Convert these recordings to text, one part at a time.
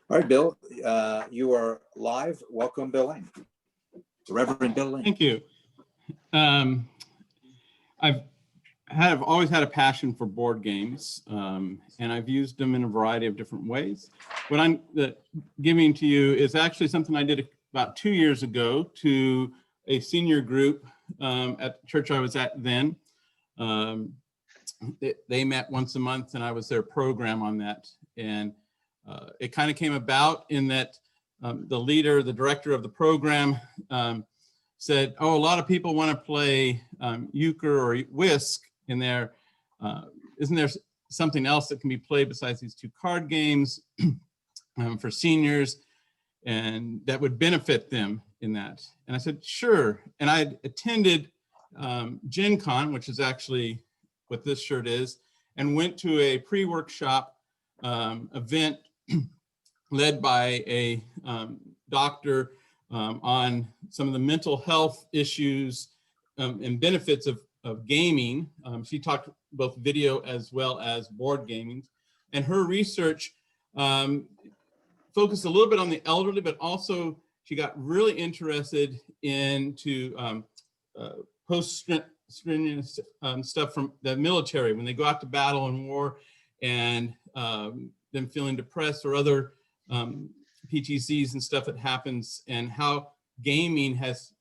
All right, Bill, you are live. Welcome, Bill Lane. Reverend Bill Lane. Thank you. I've always had a passion for board games, and I've used them in a variety of different ways. What I'm giving to you is actually something I did about 2 years ago to a senior group at the church I was at then. They met once a month, and I was their program on that. And it kind of came about in that the director of the program said, oh, a lot of people want to play euchre or whisk in there. Isn't there something else that can be played besides these two card games for seniors and that would benefit them in that? And I said, sure. And I attended Gen Con, which is actually what this shirt is, and went to a pre-workshop event led by a doctor on some of the mental health issues and benefits of gaming. She talked both video as well as board gaming. And her research focused a little bit on the elderly, but also she got really interested into post-strenuous stuff from the military when they go out to battle and war and them feeling depressed or other PTCs and stuff that happens, and how gaming has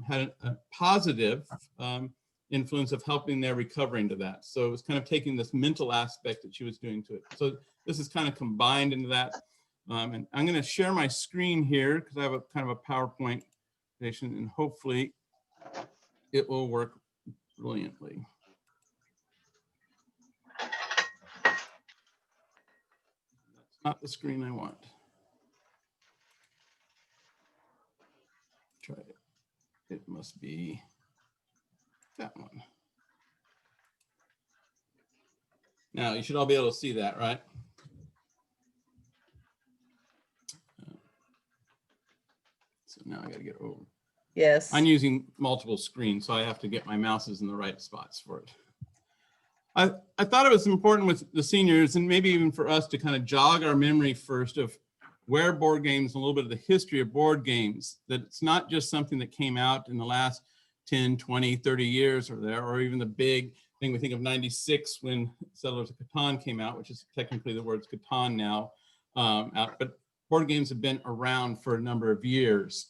had a positive influence of helping their recovery into that. So it was kind of taking this mental aspect that she was doing to it. So this is kind of combined into that. And I'm going to share my screen here because I have a kind of a PowerPoint presentation, and hopefully it will work brilliantly. That's not the screen I want. Try it. It must be that one. Now you should all be able to see that, right? So now I got to get over. Yes. I'm using multiple screens, so I have to get my mouses in the right spots for it. I thought it was important with the seniors, and maybe even for us, to kind of jog our memory first of where board games, a little bit of the history of board games, that it's not just something that came out in the last 10, 20, 30 years or even the big thing we think of 96 when Settlers of Catan came out, which is technically the word's Catan now, but board games have been around for a number of years.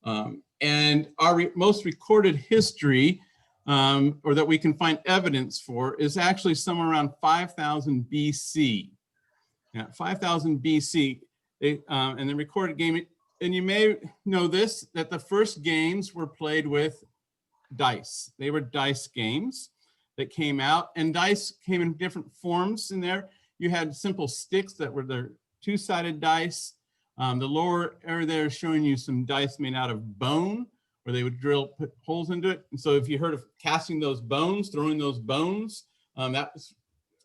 And our most recorded history, or that we can find evidence for, is actually somewhere around 5000 BC. Yeah, 5000 BC. And the recorded game, and you may know this, that the first games were played with dice. They were dice games that came out, and dice came in different forms in there. You had simple sticks that were the two-sided dice. The lower area there is showing you some dice made out of bone, where they would put holes into it. And so if you heard of casting those bones, throwing those bones, that was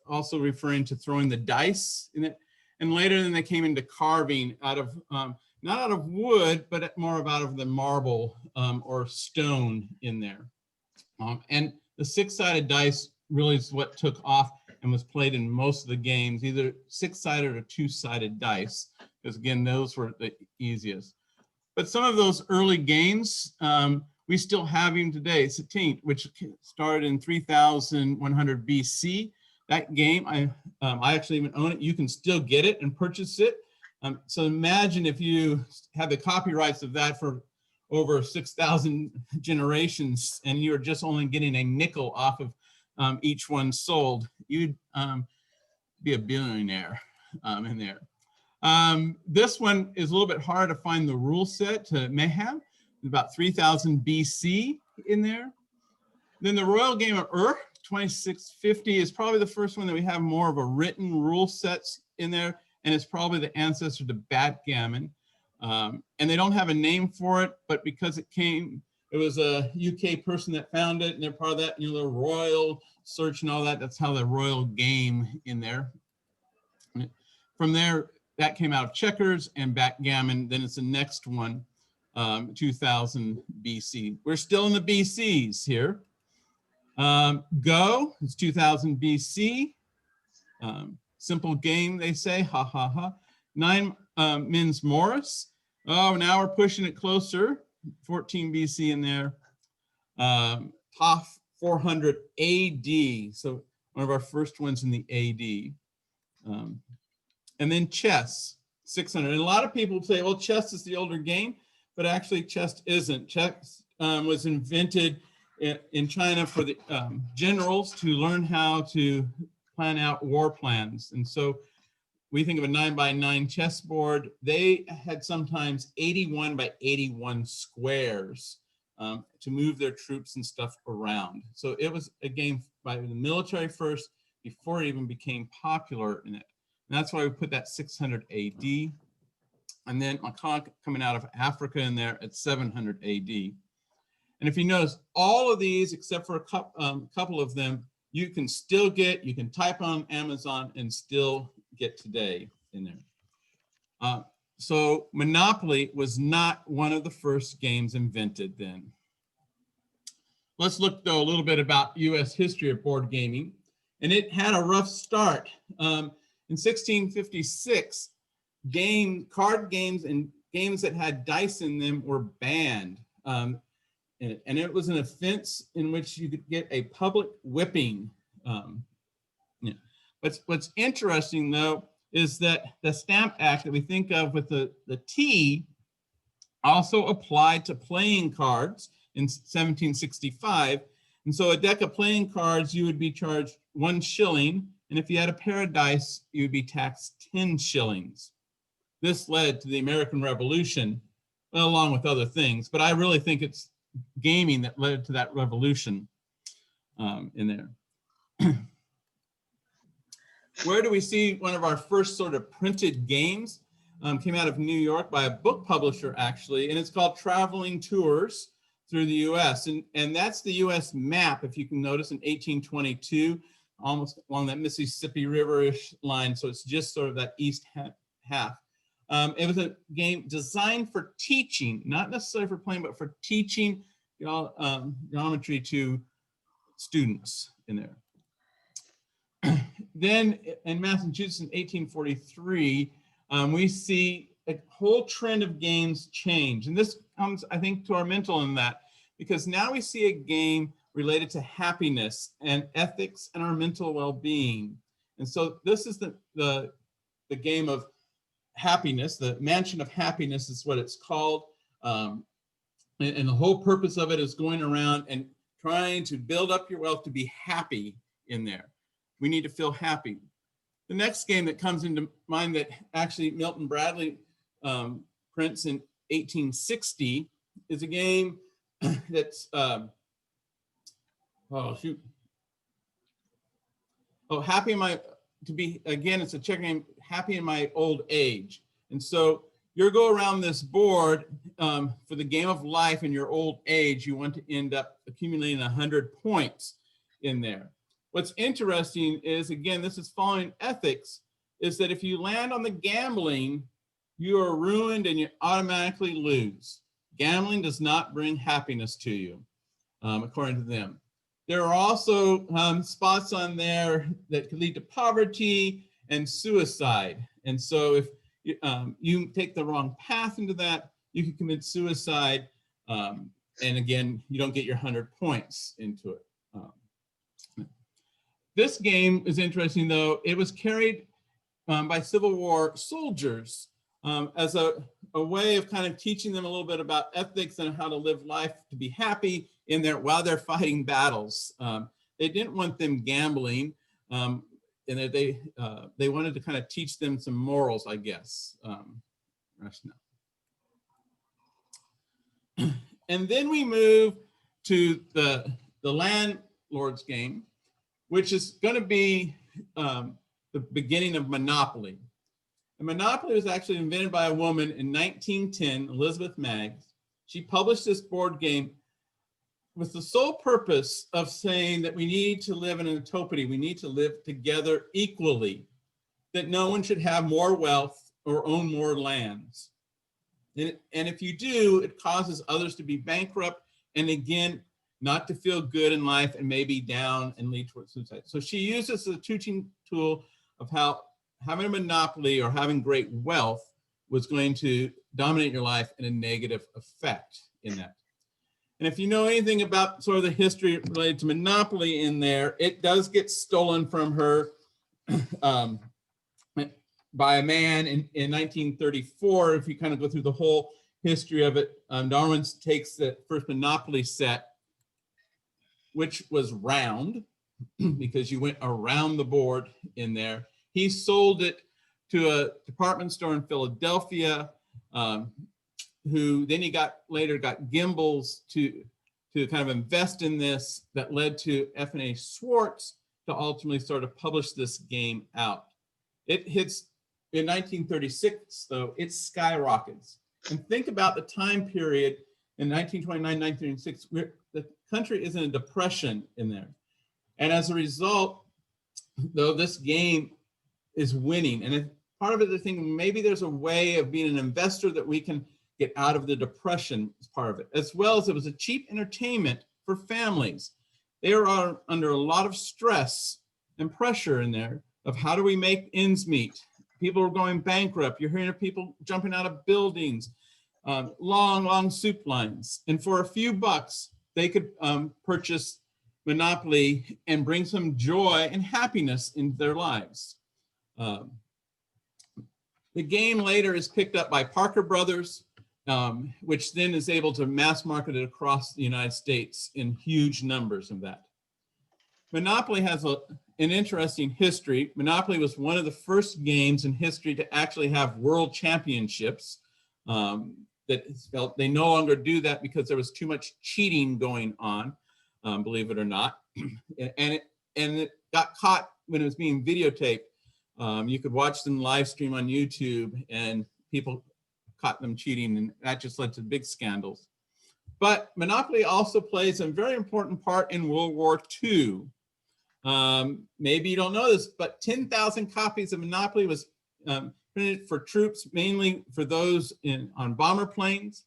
also referring to throwing the dice in it. And later then they came into carving out of, not out of wood, but more out of the marble or stone in there. And the six-sided dice really is what took off and was played in most of the games, either six-sided or two-sided dice, because again, those were the easiest. But some of those early games, we still have even today. Satine, which started in 3100 BC. That game, I actually even own it. You can still get it and purchase it. So imagine if you have the copyrights of that for over 6,000 generations, and you're just only getting a nickel off of each one sold. You'd be a billionaire in there. This one is a little bit hard to find the rule set to Mayhem. About 3000 BC in there. Then the Royal Game of Ur, 2650, is probably the first one that we have more of a written rule sets in there, and it's probably the ancestor to backgammon. And they don't have a name for it, but because it was a UK person that found it, and they're part of that, you know, the royal search and all that. That's how the royal game in there. From there, that came out of checkers and backgammon. Then it's the next one, 2000 BC. We're still in the BCs here. Go, it's 2000 BC. Simple game, they say, ha ha ha. Mins Morris. Oh, now we're pushing it closer. 14 BC in there. Toff 400 AD. So one of our first ones in the AD. And then chess 600. And a lot of people say, well, chess is the older game, but actually chess isn't. Chess was invented in China for the generals to learn how to plan out war plans. And so we think of a 9x9 chessboard. They had sometimes 81 by 81 squares to move their troops and stuff around. So it was a game by the military first before it even became popular in it. And that's why we put that 600 AD. And then Macaque coming out of Africa in there at 700 AD. And if you notice, all of these, except for a couple of them, you can still get, you can type on Amazon and still get today in there. So Monopoly was not one of the first games invented then. Let's look though a little bit about US history of board gaming. And it had a rough start. In 1656, card games and games that had dice in them were banned. And it was an offense in which you could get a public whipping. Yeah. What's interesting though is that the Stamp Act that we think of with the T also applied to playing cards in 1765. And so a deck of playing cards, you would be charged 1 shilling. And if you had a pair of dice, you would be taxed 10 shillings. This led to the American Revolution, well, along with other things. But I really think it's gaming that led to that revolution in there. Where do we see one of our first sort of printed games? Came out of New York by a book publisher, actually, and it's called Traveling Tours Through the US. And that's the US map, if you can notice, in 1822, almost along that Mississippi River-ish line. So it's just sort of that east half. It was a game designed for teaching, not necessarily for playing, but for teaching geometry to students in there. Then in Massachusetts in 1843, we see a whole trend of games change. And this comes, I think, to our mental in that, because now we see a game related to happiness and ethics and our mental well-being. And so this is the game of happiness. The Mansion of Happiness is what it's called. And the whole purpose of it is going around and trying to build up your wealth to be happy in there. We need to feel happy. The next game that comes into mind that actually Milton Bradley prints in 1860 is a game that's, Happy in My, it's a checker game, Happy in My Old Age. And so you go around this board for the game of life in your old age, you want to end up accumulating 100 points in there. What's interesting is, again, this is following ethics, is that if you land on the gambling, you are ruined and you automatically lose. Gambling does not bring happiness to you, according to them. There are also spots on there that could lead to poverty and suicide. And so if you take the wrong path into that, you can commit suicide. And again, you don't get your 100 points into it. This game is interesting, though. It was carried by Civil War soldiers as a way of kind of teaching them a little bit about ethics and how to live life to be happy in there while they're fighting battles. They didn't want them gambling, and they wanted to kind of teach them some morals, I guess. And then we move to the landlord's game, which is going to be the beginning of Monopoly. And Monopoly was actually invented by a woman in 1910, Elizabeth Maggs. She published this board game with the sole purpose of saying that we need to live in an utopia. We need to live together equally, that no one should have more wealth or own more lands. And if you do, it causes others to be bankrupt, and again, not to feel good in life and maybe down and lead towards suicide. So she uses the teaching tool of how having a monopoly or having great wealth was going to dominate your life in a negative effect in that. And if you know anything about sort of the history related to Monopoly in there, it does get stolen from her by a man in 1934. If you kind of go through the whole history of it, Darwin takes the first Monopoly set, which was round because you went around the board in there. He sold it to a department store in Philadelphia, who then he later got Gimbels to kind of invest in this. That led to F&A Schwartz to ultimately sort of publish this game out. It hits in 1936, though, it skyrockets. And think about the time period in 1929, 1936, where the country is in a depression in there. And as a result, though, this game is winning. And if part of it, they're thinking maybe there's a way of being an investor that we can get out of the depression as part of it, as well as it was a cheap entertainment for families. They are under a lot of stress and pressure in there of how do we make ends meet? People are going bankrupt. You're hearing of people jumping out of buildings, long soup lines. And for a few bucks, they could purchase Monopoly and bring some joy and happiness into their lives. The game later is picked up by Parker Brothers, which then is able to mass market it across the United States in huge numbers of that. Monopoly has an interesting history. Monopoly was one of the first games in history to actually have world championships. That they no longer do that because there was too much cheating going on, believe it or not. And it got caught when it was being videotaped. You could watch them live stream on YouTube, and people caught them cheating, and that just led to big scandals. But Monopoly also plays a very important part in World War II. Maybe you don't know this, but 10,000 copies of Monopoly was printed for troops, mainly for those on bomber planes.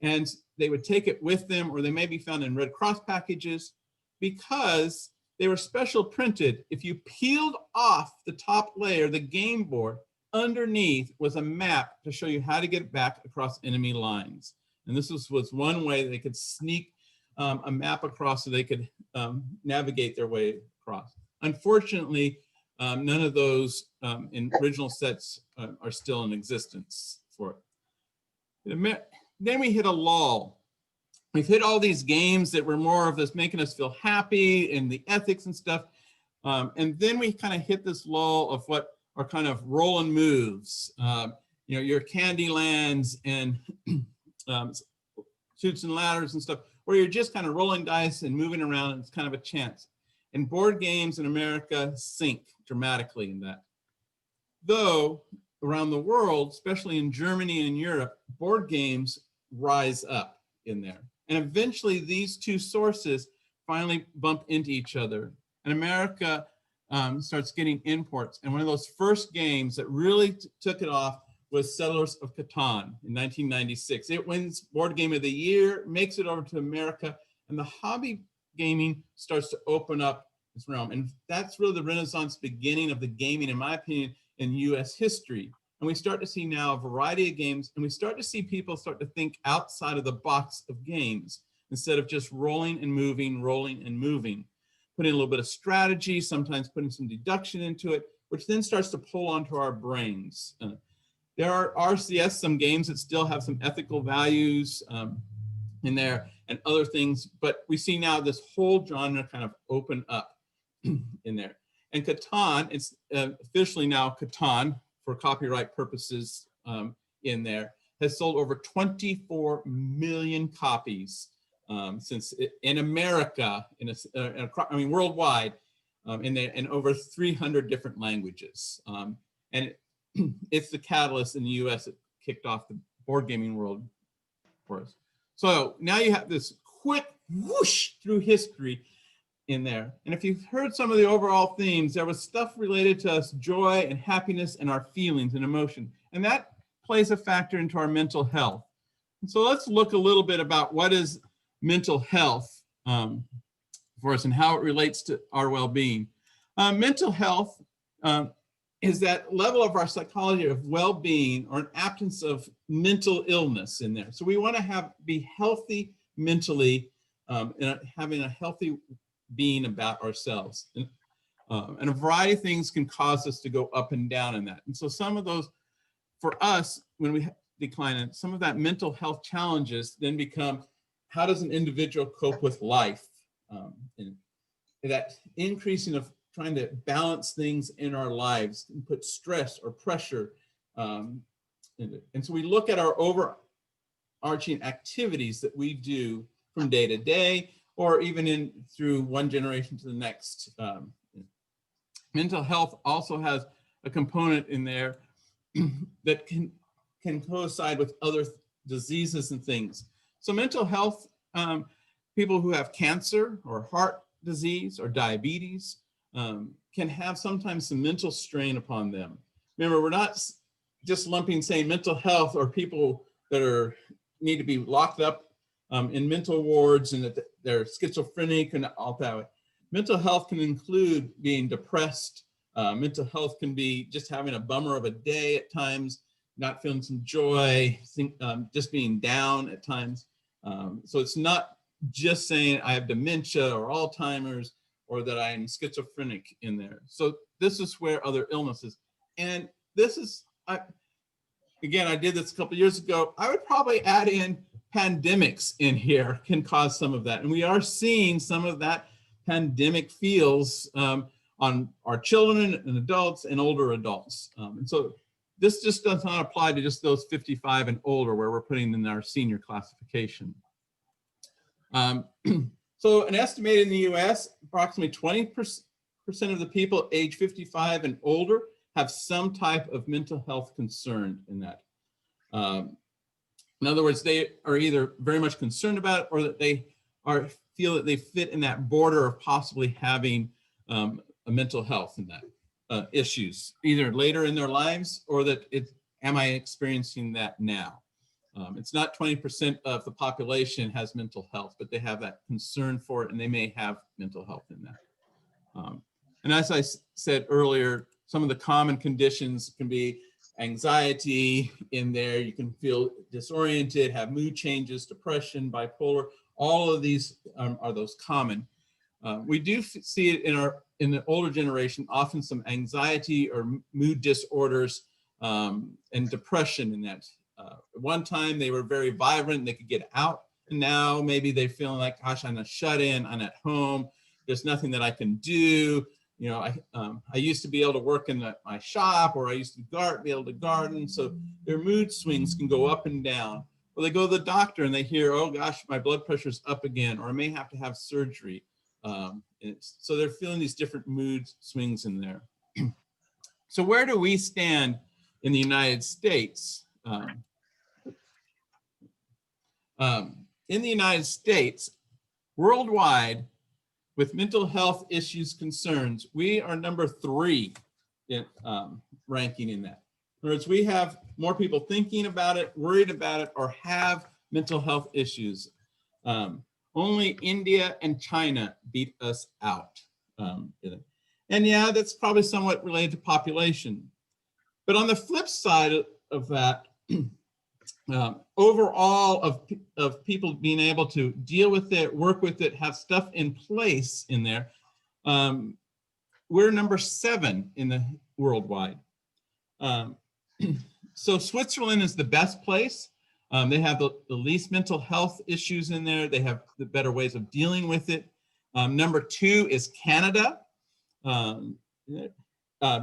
And they would take it with them, or they may be found in Red Cross packages, because they were special printed. If you peeled off the top layer, the game board, underneath was a map to show you how to get back across enemy lines. And this was one way they could sneak a map across so they could navigate their way across. Unfortunately, none of those in original sets are still in existence for it. Then we hit a lull. We've hit all these games that were more of this making us feel happy and the ethics and stuff. And then we kind of hit this lull of what are kind of rolling moves. Your Candylands and Chutes and Ladders and stuff, where you're just kind of rolling dice and moving around, and it's kind of a chance. And board games in America sink dramatically in that. Though around the world, especially in Germany and Europe, board games rise up in there. And eventually these two sources finally bump into each other. And America starts getting imports. And one of those first games that really took it off was Settlers of Catan in 1996. It wins Board Game of the Year, makes it over to America, and the hobby gaming starts to open up this realm. And that's really the Renaissance beginning of the gaming, in my opinion, in US history. And we start to see now a variety of games, and we start to see people start to think outside of the box of games instead of just rolling and moving, putting a little bit of strategy, sometimes putting some deduction into it, which then starts to pull onto our brains. There are RCS, some games that still have some ethical values in there and other things, but we see now this whole genre kind of open up in there. And Catan, it's officially now Catan for copyright purposes in there, has sold over 24 million copies since in America, worldwide, in over 300 different languages. And it's the catalyst in the US that kicked off the board gaming world for us. So now you have this quick whoosh through history in there. And if you've heard some of the overall themes, there was stuff related to us, joy and happiness and our feelings and emotion. And that plays a factor into our mental health. And so let's look a little bit about what is mental health for us and how it relates to our well-being. Mental health is that level of our psychology of well-being or an absence of mental illness in there. So we want to be healthy mentally, and having a healthy being about ourselves. And a variety of things can cause us to go up and down in that. And so some of those, for us, when we decline in, some of that mental health challenges then become, how does an individual cope with life? And that increasing of trying to balance things in our lives and put stress or pressure in it. And so we look at our overarching activities that we do from day to day, or even through one generation to the next. Mental health also has a component in there that can coincide with other diseases and things. So mental health, people who have cancer or heart disease or diabetes can have sometimes some mental strain upon them. Remember, we're not just lumping, saying mental health or people that need to be locked up in mental wards and that they're schizophrenic and all that. Mental health can include being depressed. Mental health can be just having a bummer of a day at times, not feeling some joy, just being down at times. So it's not just saying I have dementia or Alzheimer's or that I am schizophrenic in there. So this is where other illnesses, and this is, again, I did this a couple of years ago. I would probably add in pandemics in here can cause some of that. And we are seeing some of that pandemic feels on our children and adults and older adults. And so this just does not apply to just those 55 and older where we're putting in our senior classification. So an estimate in the US, approximately 20% of the people age 55 and older have some type of mental health concern in that. In other words, they are either very much concerned about it or that they feel that they fit in that border of possibly having a mental health in that issues, either later in their lives or that am I experiencing that now? It's not 20% of the population has mental health, but they have that concern for it and they may have mental health in that. And as I said earlier, some of the common conditions can be anxiety in there. You can feel disoriented, have mood changes, depression, bipolar. All of these are those common. We do see it in the older generation, often some anxiety or mood disorders and depression in that. At one time they were very vibrant, they could get out, and now maybe they're feeling like, gosh, I'm a shut in, I'm at home, there's nothing that I can do. You know, I used to be able to work in my shop, or I used to be able to garden. So their mood swings can go up and down. Or they go to the doctor and they hear, oh gosh, my blood pressure's up again, or I may have to have surgery. So they're feeling these different mood swings in there. So where do we stand in the United States? In the United States, worldwide, with mental health issues concerns, we are number 3 in ranking in that. In other words, we have more people thinking about it, worried about it, or have mental health issues. Only India and China beat us out. And yeah, that's probably somewhat related to population. But on the flip side of that, overall of people being able to deal with it, work with it, have stuff in place in there, we're number 7 in the worldwide. So Switzerland is the best place. They have the least mental health issues in there. They have the better ways of dealing with it. Number 2 is Canada.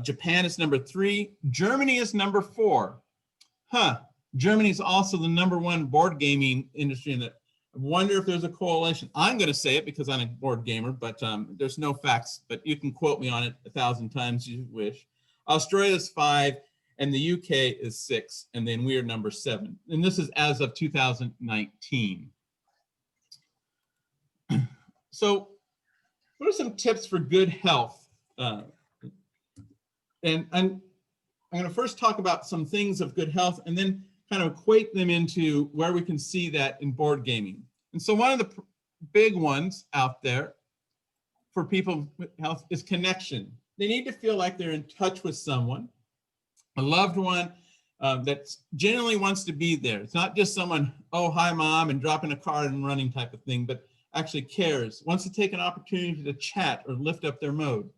Japan is number 3. Germany is number 4. Germany is also the number 1 board gaming industry in it. I wonder if there's a correlation. I'm going to say it because I'm a board gamer, but there's no facts, but you can quote me on it 1,000 times you wish. Australia's 5, and the UK is 6, and then we are number 7. And this is as of 2019. So what are some tips for good health? And I'm going to first talk about some things of good health and then kind of equate them into where we can see that in board gaming. And so one of the big ones out there for people with health is connection. they need to feel like they're in touch with someone, a loved one that genuinely wants to be there. It's not just someone, oh, hi, mom, and dropping a card and running type of thing, but actually cares, wants to take an opportunity to chat or lift up their mode.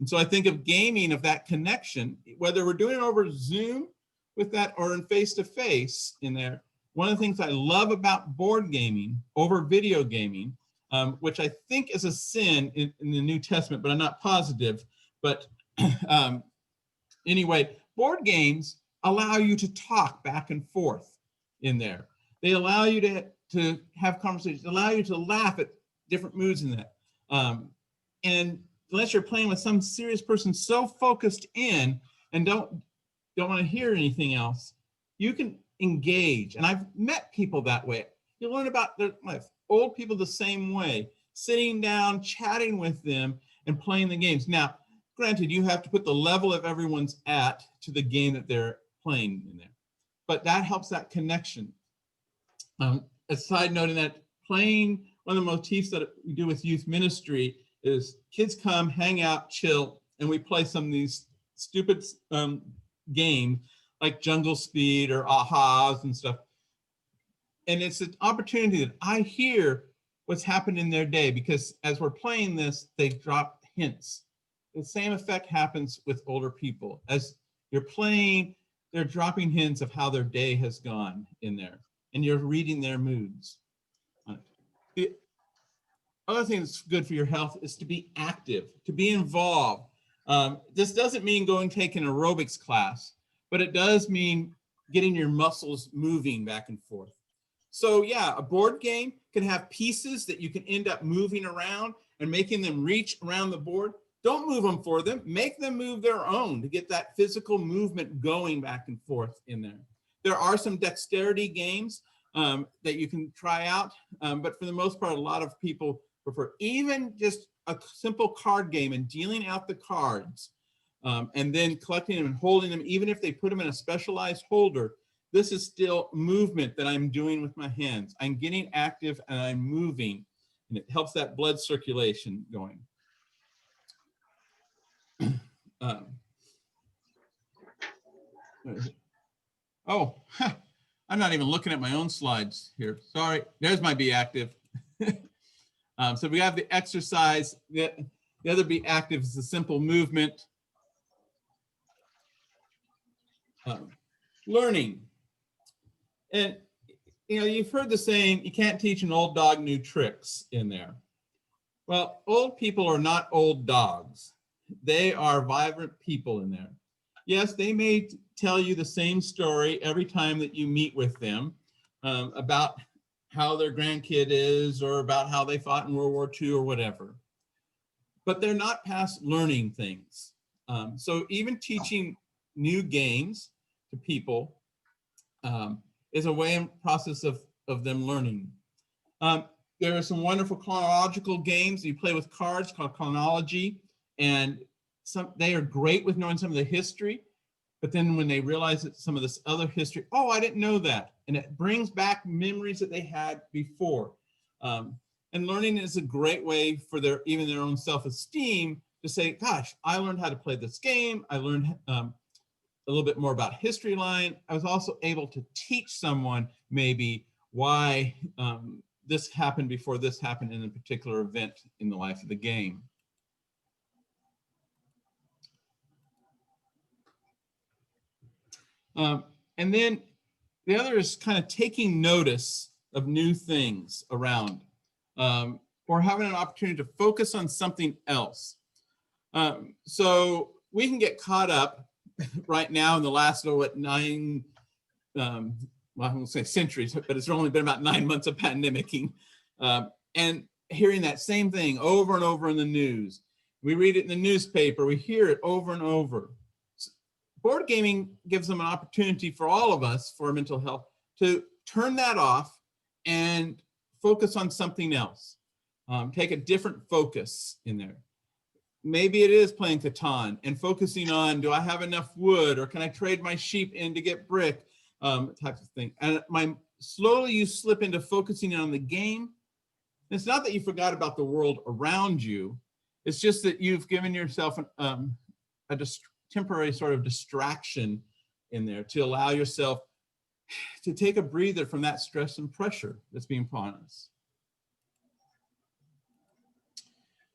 And so I think of gaming, of that connection, whether we're doing it over Zoom with that or in face-to-face in there. One of the things I love about board gaming over video gaming, which I think is a sin in the New Testament, but I'm not positive. But anyway, board games allow you to talk back and forth in there. They allow you to have conversations, allow you to laugh at different moods in that. And unless you're playing with some serious person so focused in and don't want to hear anything else, you can engage. And I've met people that way. You learn about their life. Old people the same way, sitting down, chatting with them, and playing the games. Now, granted, you have to put the level of everyone's at to the game that they're playing in there, but that helps that connection. A side note in that, playing, one of the motifs that we do with youth ministry is kids come, hang out, chill, and we play some of these stupid games like Jungle Speed or Ahas and stuff. And it's an opportunity that I hear what's happened in their day, because as we're playing this, they drop hints. The same effect happens with older people. As you're playing, they're dropping hints of how their day has gone in there, and you're reading their moods. The other thing that's good for your health is to be active, to be involved. This doesn't mean going take an aerobics class, but it does mean getting your muscles moving back and forth. So yeah, a board game can have pieces that you can end up moving around and making them reach around the board. Don't move them for them, make them move their own to get that physical movement going back and forth in there. There are some dexterity games that you can try out, but for the most part, a lot of people prefer even just a simple card game and dealing out the cards and then collecting them and holding them, even if they put them in a specialized holder. This is still movement that I'm doing with my hands. I'm getting active and I'm moving, and it helps that blood circulation going. I'm not even looking at my own slides here. Sorry, there's my be active. So we have the exercise. The other be active is the simple movement. Learning. And you know, you've heard the saying, you can't teach an old dog new tricks in there. Well, old people are not old dogs. They are vibrant people in there. Yes, they may tell you the same story every time that you meet with them about how their grandkid is or about how they fought in World War II or whatever. But they're not past learning things. So even teaching new games to people is a way and process of them learning. There are some wonderful chronological games you play with cards called chronology, and they are great with knowing some of the history, but then when they realize that some of this other history, oh, I didn't know that, and it brings back memories that they had before. And learning is a great way for even their own self-esteem to say, gosh, I learned how to play this game. I learned a little bit more about history line. I was also able to teach someone maybe why this happened before this happened in a particular event in the life of the game. And then the other is kind of taking notice of new things around, or having an opportunity to focus on something else. So we can get caught up right now in the last, well, I won't say centuries, but it's only been about 9 months of pandemicking, and hearing that same thing over and over in the news. We read it in the newspaper, we hear it over and over. Board gaming gives them an opportunity for all of us, for our mental health, to turn that off and focus on something else. Take a different focus in there. Maybe it is playing Catan and focusing on, do I have enough wood, or can I trade my sheep in to get brick, type of thing. And slowly you slip into focusing on the game. And it's not that you forgot about the world around you, It's just that you've given yourself a temporary sort of distraction in there to allow yourself to take a breather from that stress and pressure that's being put on us.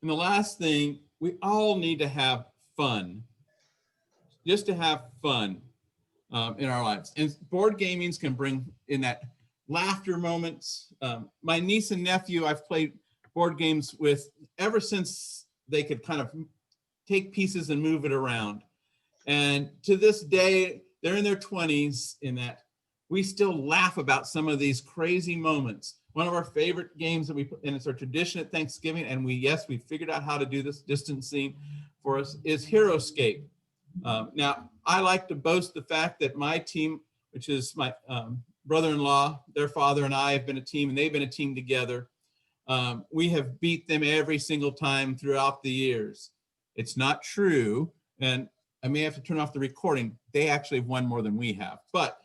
And the last thing, we all need to have fun, just to have fun in our lives. And board gamings can bring in that laughter moments. My niece and nephew, I've played board games with ever since they could kind of take pieces and move it around. And to this day, they're in their 20s in that we still laugh about some of these crazy moments. One of our favorite games that we put, and it's our tradition at Thanksgiving, and we figured out how to do this distancing for us, is Heroescape. Now, I like to boast the fact that my team, which is my brother-in-law, their father and I have been a team, and they've been a team together. We have beat them every single time throughout the years. It's not true, and I may have to turn off the recording. They actually have won more than we have, but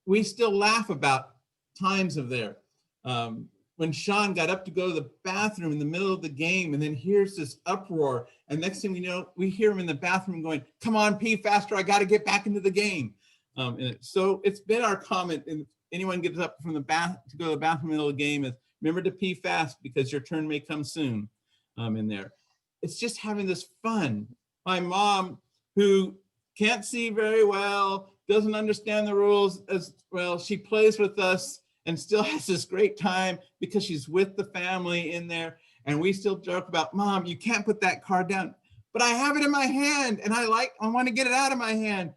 we still laugh about times of there. When Sean got up to go to the bathroom in the middle of the game, and then here's this uproar, and next thing we know, we hear him in the bathroom going, "Come on, pee faster, I got to get back into the game." So it's been our comment, and anyone gets up from the bath to go to the bathroom in the middle of the game is, remember to pee fast because your turn may come soon in there. It's just having this fun. My mom, who can't see very well, doesn't understand the rules as well, she plays with us and still has this great time because she's with the family in there. And we still joke about, "Mom, you can't put that card down." But I have it in my hand and I want to get it out of my hand.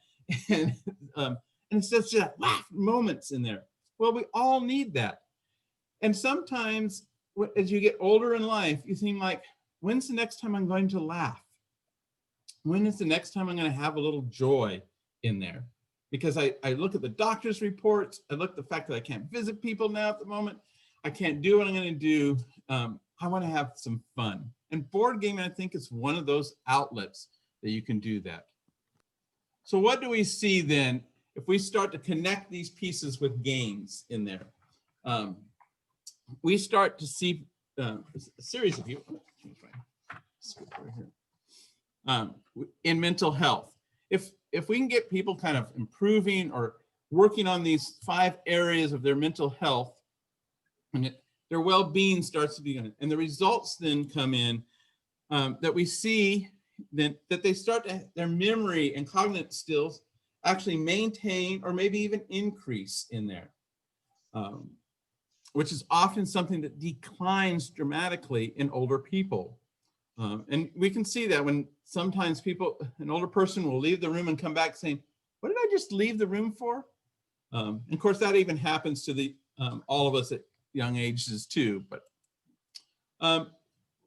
And it's just laugh moments in there. Well, we all need that. And sometimes as you get older in life, you think like, when's the next time I'm going to laugh? When is the next time I'm going to have a little joy in there? Because I look at the doctor's reports, I look at the fact that I can't visit people now at the moment, I can't do what I'm going to do. I want to have some fun. And board gaming, I think, is one of those outlets that you can do that. So what do we see then if we start to connect these pieces with games in there? We start to see a series of you. In mental health. If we can get people kind of improving or working on these 5 areas of their mental health, and their well-being starts to be, and the results then come in that we see then that they start to, their memory and cognitive skills actually maintain or maybe even increase in there, which is often something that declines dramatically in older people. And we can see that when sometimes an older person will leave the room and come back saying, "What did I just leave the room for?" And of course, that even happens to all of us at young ages too. But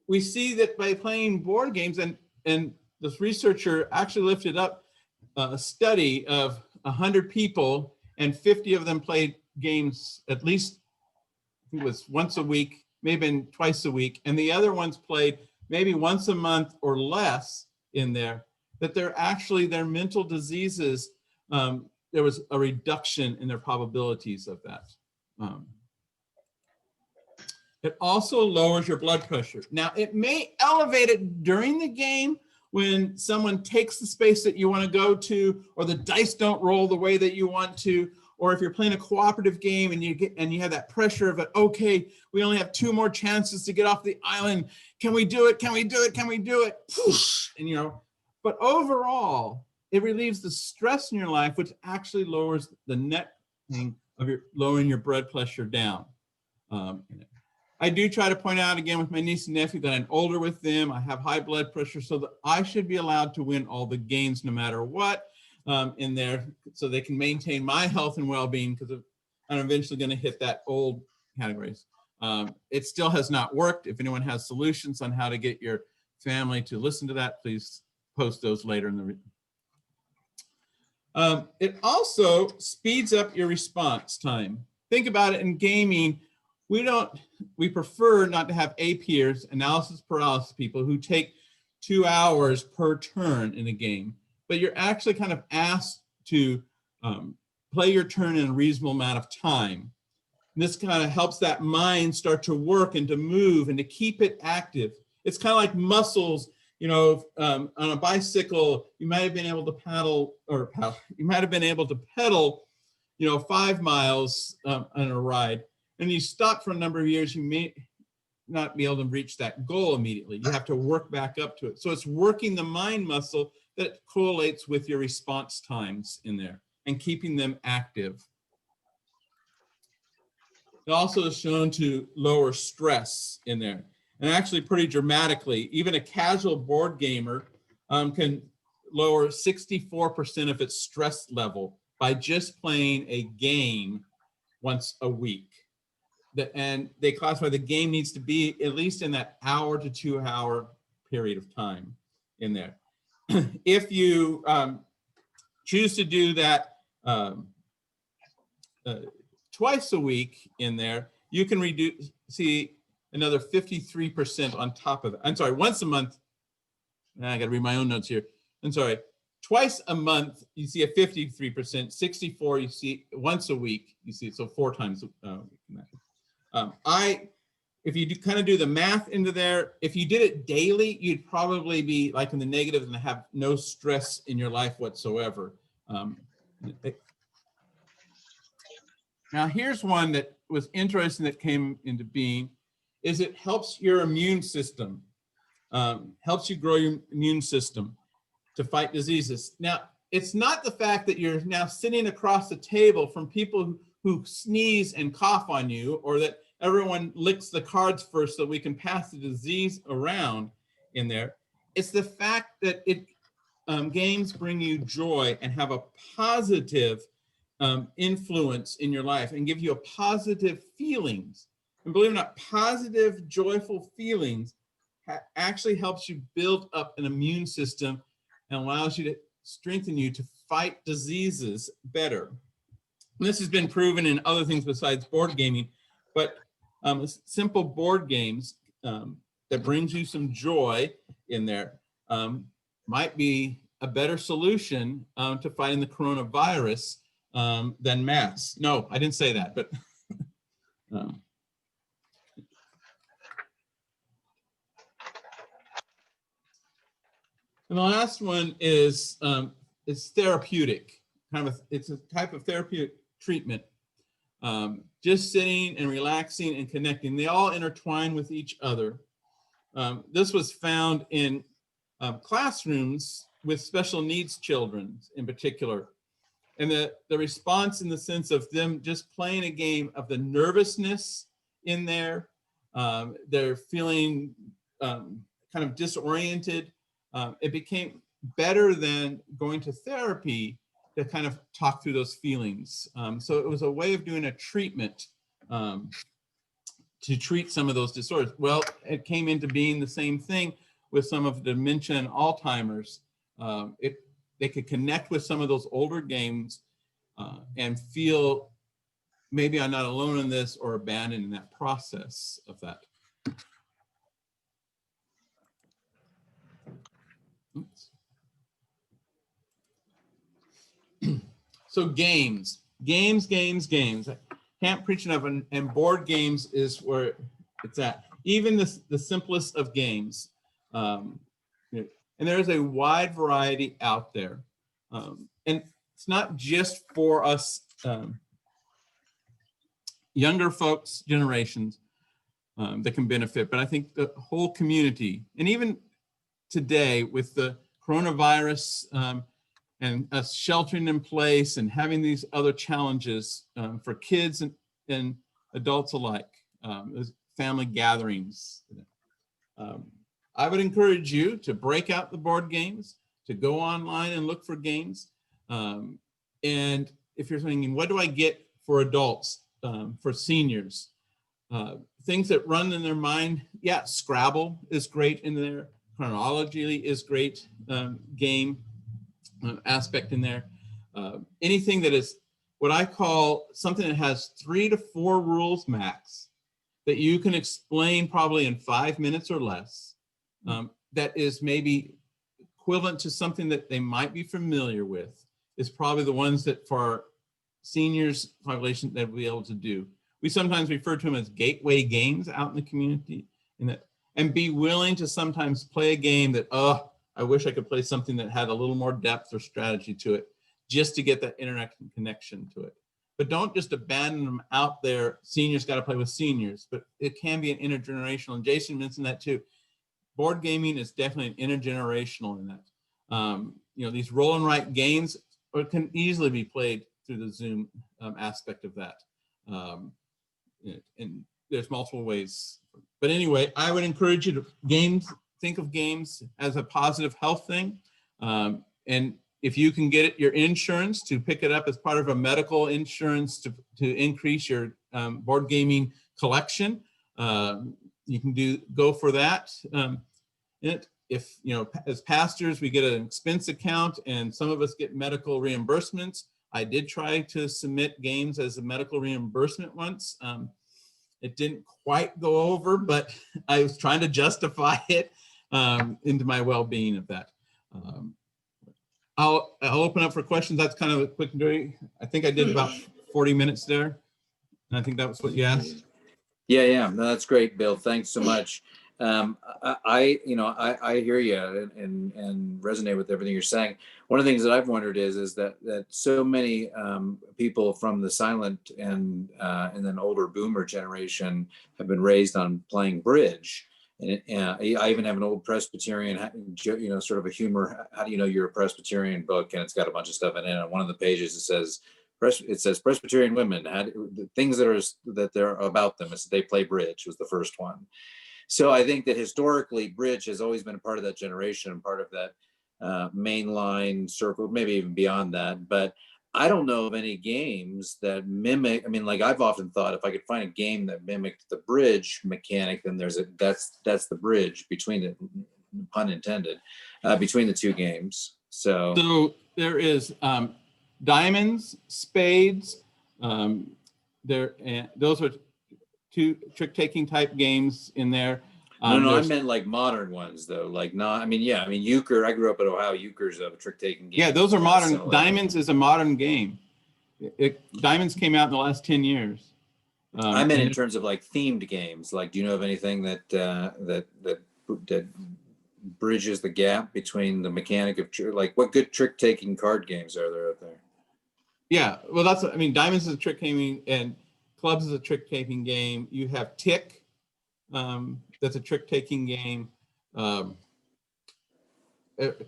we see that by playing board games, and this researcher actually lifted up a study of 100 people, and 50 of them played games at least, I think it was once a week, maybe twice a week, and the other ones played maybe once a month or less in there, that their mental diseases, there was a reduction in their probabilities of that. It also lowers your blood pressure. Now, it may elevate it during the game when someone takes the space that you want to go to, or the dice don't roll the way that you want to, or if you're playing a cooperative game and you have that pressure of it, okay, we only have 2 more chances to get off the island. Can we do it? Can we do it? Can we do it? And but overall, it relieves the stress in your life, which actually lowers the net thing of lowering your blood pressure down. I do try to point out again with my niece and nephew that I'm older with them. I have high blood pressure, so that I should be allowed to win all the games no matter what in there, so they can maintain my health and well-being, because I'm eventually going to hit that old categories. It still has not worked. If anyone has solutions on how to get your family to listen to that, please post those later in the it also speeds up your response time. Think about it in gaming. We prefer not to have APers, analysis paralysis people, who take 2 hours per turn in a game, but you're actually kind of asked to play your turn in a reasonable amount of time. This kind of helps that mind start to work and to move and to keep it active. It's kind of like muscles. You know, on a bicycle, you might have been able to you might have been able to pedal, 5 miles on a ride, and you stop for a number of years, you may not be able to reach that goal immediately. You have to work back up to it. So it's working the mind muscle that correlates with your response times in there and keeping them active. It also is shown to lower stress in there, and actually pretty dramatically. Even a casual board gamer can lower 64% of its stress level by just playing a game once a week. And they classify the game needs to be at least in that hour to 2 hour period of time in there. If you choose to do that twice a week in there, you can see another 53% on top of it. I'm sorry, once a month. I got to read my own notes here. I'm sorry. Twice a month, you see a 53%. 64, you see once a week. You see it, so 4 times. If you kind of do the math into there, if you did it daily, you'd probably be like in the negative and have no stress in your life whatsoever. Now, here's one that was interesting that came into being, is it helps your immune system, helps you grow your immune system to fight diseases. Now, it's not the fact that you're now sitting across the table from people who sneeze and cough on you, or that everyone licks the cards first so we can pass the disease around in there. It's the fact that games bring you joy and have a positive influence in your life and give you a positive feelings. And believe it or not, positive, joyful feelings actually helps you build up an immune system and allows you to strengthen you to fight diseases better. And this has been proven in other things besides board gaming, but simple board games that brings you some joy in there might be a better solution to fighting the coronavirus than masks. No, I didn't say that, but and the last one is therapeutic. It's a type of therapeutic treatment. Just sitting and relaxing and connecting. They all intertwine with each other. This was found in classrooms with special needs children in particular. And the response in the sense of them just playing a game of the nervousness in there, they're feeling kind of disoriented. It became better than going to therapy to kind of talk through those feelings. So it was a way of doing a treatment to treat some of those disorders. Well, it came into being the same thing with some of the dementia and Alzheimer's. They could connect with some of those older games and feel maybe I'm not alone in this or abandoned in that process of that. Oops. So games. I can't preach enough, and board games is where it's at. Even the simplest of games. And there's a wide variety out there. And it's not just for us younger folks, generations that can benefit, but I think the whole community, and even today with the coronavirus and us sheltering in place and having these other challenges for kids and adults alike, family gatherings. I would encourage you to break out the board games, to go online and look for games. And if you're thinking, what do I get for adults, for seniors? Things that run in their mind, yeah, Scrabble is great in there. Chronology is great game aspect in there. Anything that is what I call something that has 3 to 4 rules max that you can explain probably in 5 minutes or less, that is maybe equivalent to something that they might be familiar with, is probably the ones that for our seniors population that we'll be able to do. we sometimes refer to them as gateway games out in the community, and be willing to sometimes play a game that, oh, I wish I could play something that had a little more depth or strategy to it, just to get that internet connection to it. But don't just abandon them out there. Seniors got to play with seniors, but it can be an intergenerational. And Jason mentioned that too. Board gaming is definitely an intergenerational in that. These roll and write games can easily be played through the Zoom aspect of that. And there's multiple ways. But anyway, I would encourage you to think of games as a positive health thing. And if you can get your insurance to pick it up as part of a medical insurance to increase your board gaming collection, you can go for that. If, as pastors, we get an expense account and some of us get medical reimbursements. I did try to submit games as a medical reimbursement once. It didn't quite go over, but I was trying to justify it into my well-being of that. I'll open up for questions. That's kind of a quick doing. I think I did about 40 minutes there. And I think that was what you asked. Yeah. No, that's great, Bill. Thanks so much. I hear you and resonate with everything you're saying. One of the things that I've wondered is that so many people from the silent and then older boomer generation have been raised on playing bridge. And I even have an old Presbyterian, sort of a humor. How do you know you're a Presbyterian book? And it's got a bunch of stuff in it. And on one of the pages it says Presbyterian women, the things that they're about them is they play bridge was the first one. So I think that historically bridge has always been a part of that generation and part of that mainline circle, maybe even beyond that. But I don't know of any games that mimic. I mean, like I've often thought, if I could find a game that mimicked the bridge mechanic, then that's the bridge between the, pun intended, between the two games. So there is diamonds, spades. Those are two trick-taking type games in there. No, I meant like modern ones though. Like euchre. I grew up in Ohio. Euchre's a trick-taking game. Yeah, those are modern. Diamonds is a modern game. Diamonds came out in the last 10 years. I meant in terms of like themed games. Like, do you know of anything that bridges the gap between the mechanic of like what good trick-taking card games are there out there? Yeah, well, diamonds is a trick-taking and clubs is a trick-taking game. You have Tick. That's a trick-taking game. A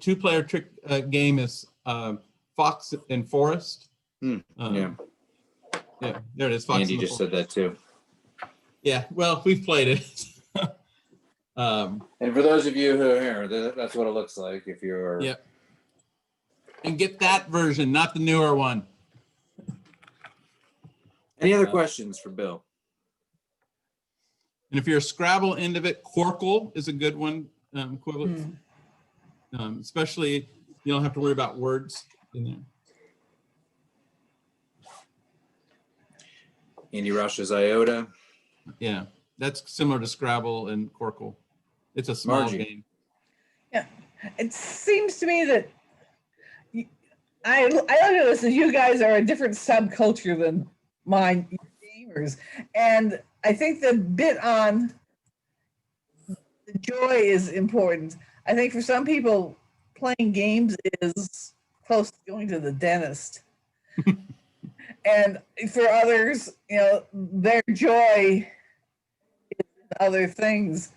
two-player trick game is Fox and Forest. Yeah, there it is. Fox Andy just said that too. Yeah, well, we've played it. And for those of you who are here, that's what it looks like if you're. Yeah. And get that version, not the newer one. Any other questions for Bill? And if you're a Scrabble end of it, Corkle is a good one, equivalent. Especially, you don't have to worry about words in there. Andy Rush's Iota. Yeah, that's similar to Scrabble and Corkle. It's a small game. Yeah, it seems to me that I look at this as you guys are a different subculture than mine, gamers, and I think the bit on the joy is important. I think for some people, playing games is close to going to the dentist. And for others, their joy is in other things.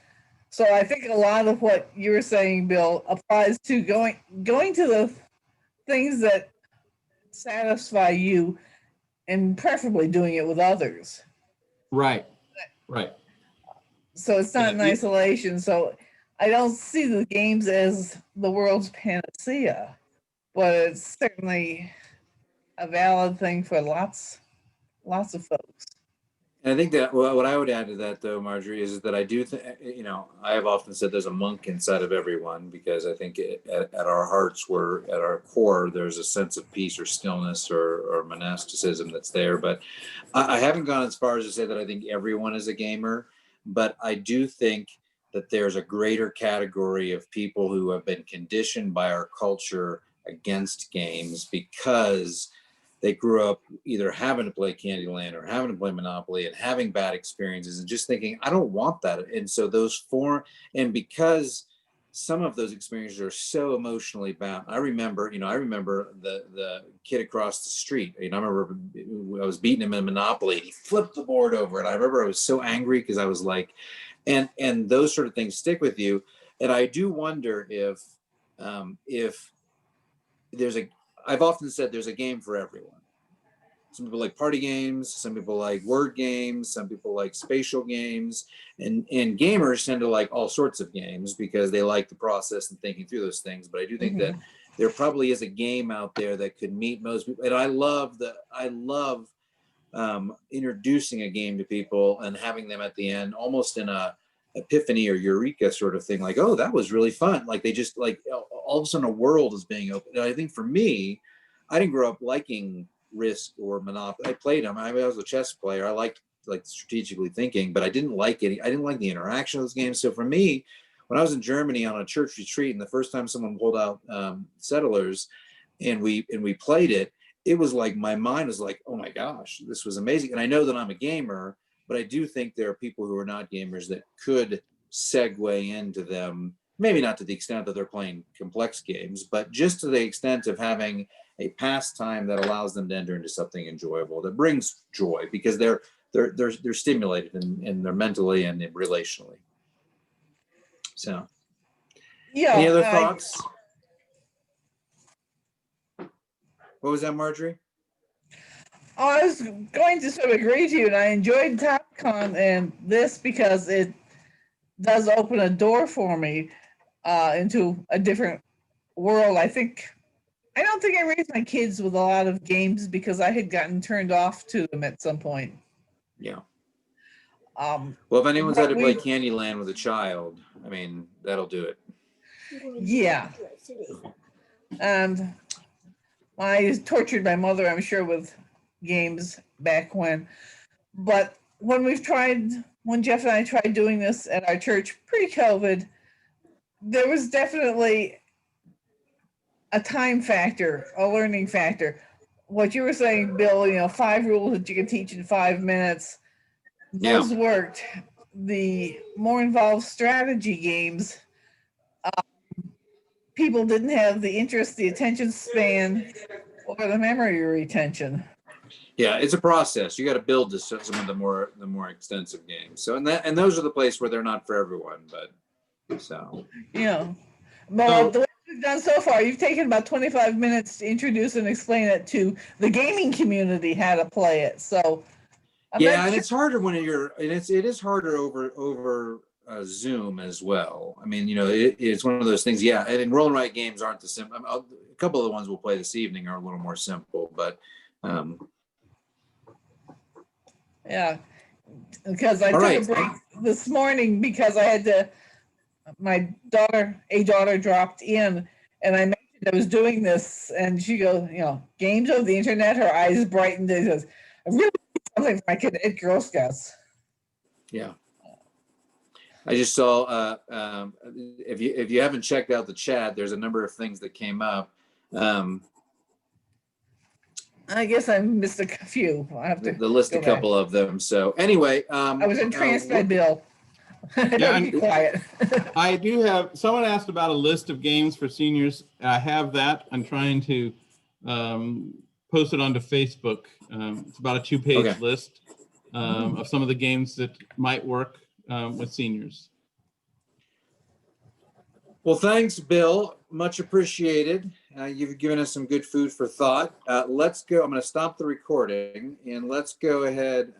So I think a lot of what you were saying, Bill, applies to going to the things that satisfy you and preferably doing it with others. Right. So it's not in isolation. So I don't see the games as the world's panacea, but it's certainly a valid thing for lots of folks. And I think that what I would add to that, though, Marjorie, is that I do think, I have often said there's a monk inside of everyone, because I think at our hearts, at our core, there's a sense of peace or stillness or monasticism that's there. But I haven't gone as far as to say that I think everyone is a gamer, but I do think that there's a greater category of people who have been conditioned by our culture against games because they grew up either having to play Candyland or having to play Monopoly and having bad experiences and just thinking, I don't want that. And so and because some of those experiences are so emotionally bound. I remember the kid across the street. I remember I was beating him in Monopoly. He flipped the board over, and I remember I was so angry because I was like, and those sort of things stick with you. And I do wonder if there's I've often said there's a game for everyone. Some people like party games, some people like word games, some people like spatial games, and gamers tend to like all sorts of games because they like the process and thinking through those things. But I do think that there probably is a game out there that could meet most people. And I love introducing a game to people and having them at the end almost in a epiphany or eureka sort of thing, like, oh, that was really fun. Like they just like all of a sudden a world is being opened. And I think for me, I didn't grow up liking Risk or Monopoly. I played them. I was a chess player. I liked like strategically thinking, but I didn't like it. I didn't like the interaction of those games. So for me, when I was in Germany on a church retreat, and the first time someone pulled out Settlers, and we played it, it was like my mind was like, oh my gosh, this was amazing. And I know that I'm a gamer, but I do think there are people who are not gamers that could segue into them. Maybe not to the extent that they're playing complex games, but just to the extent of having a pastime that allows them to enter into something enjoyable that brings joy because they're stimulated and they're mentally and relationally. So, Yeah. any other thoughts? What was that, Marjorie? Oh, I was going to sort of agree with you, and I enjoyed TOPCon and this because it does open a door for me into a different world. I don't think I raised my kids with a lot of games because I had gotten turned off to them at some point. Yeah. Well, if anyone's had to play Candyland with a child, I mean, that'll do it. Yeah. And I tortured my mother, I'm sure, with games back when. But when Jeff and I tried doing this at our church pre-COVID, there was definitely a time factor, a learning factor. What you were saying, Bill, 5 rules that you can teach in 5 minutes, those worked. The more involved strategy games, people didn't have the interest, the attention span, or the memory retention. Yeah, it's a process. You got to build this some of the more extensive games. So and those are the place where they're not for everyone, but so yeah. But the way we've done so far, you've taken about 25 minutes to introduce and explain it to the gaming community how to play it. So and it's harder when it is harder over Zoom as well. I mean, it's one of those things. Yeah, and roll and write games aren't the simple. A couple of the ones we'll play this evening are a little more simple, but. Yeah, because I took a break this morning because I had my daughter dropped in, and I mentioned I was doing this, and she goes, games of the internet. Her eyes brightened. And says, "I really need something for my kid at Girl Scouts." Yeah, I just saw. If you haven't checked out the chat, there's a number of things that came up. I guess I missed a few. I have to list a couple of them. So anyway, I was entranced by Bill. Be quiet. I do have, someone asked about a list of games for seniors. I have that. I'm trying to post it onto Facebook. It's about a 2-page list of some of the games that might work with seniors. Well, thanks, Bill. Much appreciated. You've given us some good food for thought. Let's go. I'm going to stop the recording and let's go ahead.